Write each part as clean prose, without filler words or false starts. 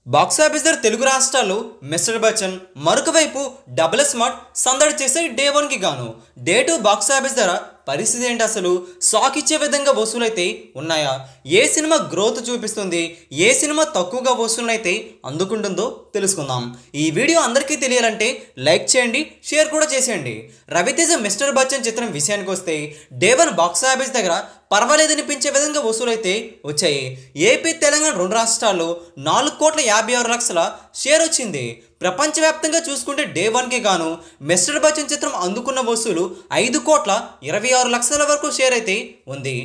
Box office దగ్గర తెలుగు రాష్ట్రాల్లో mister Bachchan మరొక వైపు డబుల్ స్మార్ట్ సందడి చేసే డే 1కి గాను డే 2 బాక్సాఫీస్ ధర పరిస్థితి ఏంటి? అసలు షాక్ ఇచ్చే విధంగా వసూలైతే ఉన్నాయా? ఏ సినిమా గ్రోత్ చూపిస్తుంది, ఏ సినిమా తక్కువగా వసూలైతే అందుకుంటుందో తెలుసుకుందాం. ఈ వీడియో అందరికీ తెలియాలంటే లైక్ చేయండి, షేర్ కూడా చేసేయండి. రవితేజ మిస్టర్ బచ్చన్ చిత్రం విషయానికి వస్తే డే 1 బాక్సాఫీస్ దగ్గర పర్వాలేదనిపించే విధంగా వసూలైతే వచ్చాయి. ఏపీ తెలంగాణ రెండు రాష్ట్రాల్లో 4,56,00,000 షేర్ వచ్చింది. ప్రపంచవ్యాప్తంగా చూసుకుంటే డే 1కి గాను మిస్టర్ బచ్చన్ చిత్రం అందుకున్న వసూలు 5,26,00,000 వరకు షేర్ అయితే ఉంది.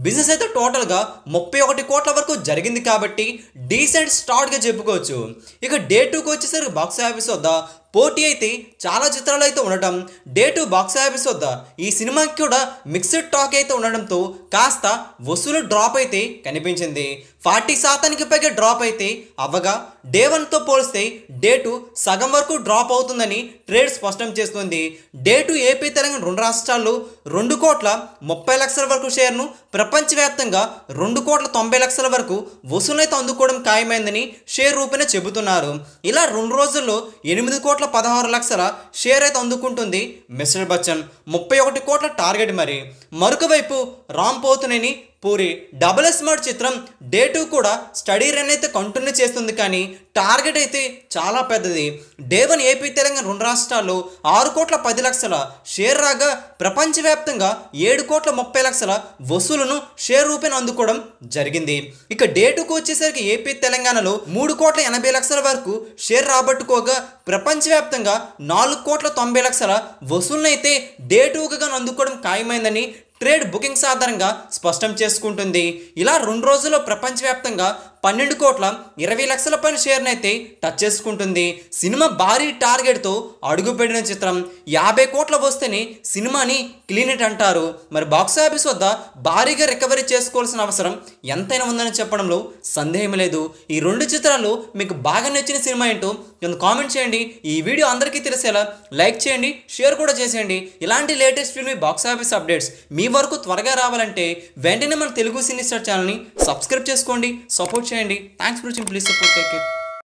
బిజినెస్ అయితే టోటల్గా 31 కోట్ల వరకు జరిగింది కాబట్టి డీసెంట్ స్టార్ట్గా చెప్పుకోవచ్చు. ఇక డే 2కి వచ్చేసరికి బాక్స్ ఆఫీస్ వద్ద పోటీ అయితే చాలా చిత్రాలు అయితే ఉండటం, డే 2 బాక్స్ ఆఫీస్ వద్ద ఈ సినిమాకి కూడా మిక్స్డ్ టాక్ అయితే ఉండడంతో కాస్త వసూలు డ్రాప్ అయితే కనిపించింది. 40% పైగా డ్రాప్ అయితే అవ్వగా డే 1తో పోలిస్తే డే 2 సగం వరకు డ్రాప్ అవుతుందని ట్రేడ్ స్పష్టం చేస్తుంది. డే 2 ఏపీ తెలంగాణ రెండు రాష్ట్రాల్లో 2,30,00,000 వరకు షేర్ను, ప్రపంచవ్యాప్తంగా 2,90,00,000 వరకు వసూలైతే అందుకోవడం ఖాయమైందని షేర్ రూపేణ చెబుతున్నారు. ఇలా 2 రోజుల్లో 8,16,00,000 షేర్ అయితే అందుకుంటుంది మిస్టర్ బచ్చన్. 31 కోట్ల టార్గెట్. మరి మరొక వైపు రామ్ పోతునేని పూరి డబుల్ స్మార్ట్ చిత్రం డే 2 కూడా స్టడీ రన్ అయితే కంటిన్యూ చేస్తుంది, కానీ టార్గెట్ అయితే చాలా పెద్దది. డే 1 ఏపీ తెలంగాణ రెండు రాష్ట్రాల్లో 6,10,00,000 షేర్ రాగా ప్రపంచవ్యాప్తంగా 7,30,00,000 వసూలును షేర్ రూపేణ అందుకోవడం జరిగింది. ఇక డే 2కు వచ్చేసరికి ఏపీ తెలంగాణలో 3,80,00,000 వరకు షేర్ రాబట్టుకోగా ప్రపంచవ్యాప్తంగా 4,90,00,000 వసూలునైతే డే 2కి గాను అందుకోవడం ఖాయమైందని ట్రేడ్ బుకింగ్స్ ఆధారంగా స్పష్టం చేసుకుంటుంది. ఇలా 2 రోజుల్లో ప్రపంచవ్యాప్తంగా 12,20,00,000 పైన షేర్ని అయితే టచ్ చేసుకుంటుంది. సినిమా భారీ టార్గెట్తో అడుగుపెట్టిన చిత్రం. 50 కోట్ల వస్తేనే సినిమాని క్లీన్ హిట్ అంటారు. మరి బాక్స్ ఆఫీస్ వద్ద భారీగా రికవరీ చేసుకోవాల్సిన అవసరం ఎంతైనా ఉందని చెప్పడంలో సందేహం లేదు. ఈ రెండు చిత్రాలు మీకు బాగా నచ్చిన సినిమా ఏంటో కింద కామెంట్ చేయండి. ఈ వీడియో అందరికీ తెలిసేలా లైక్ చేయండి, షేర్ కూడా చేసేయండి. ఇలాంటి latest film box office updates మీ వరకు త్వరగా రావాలంటే వెంటనే మన తెలుగు సినీ స్టార్ ఛానల్ని సబ్స్క్రైబ్ చేసుకోండి, సపోర్ట్ చేయండి. Thanks for watching. Please support, take care.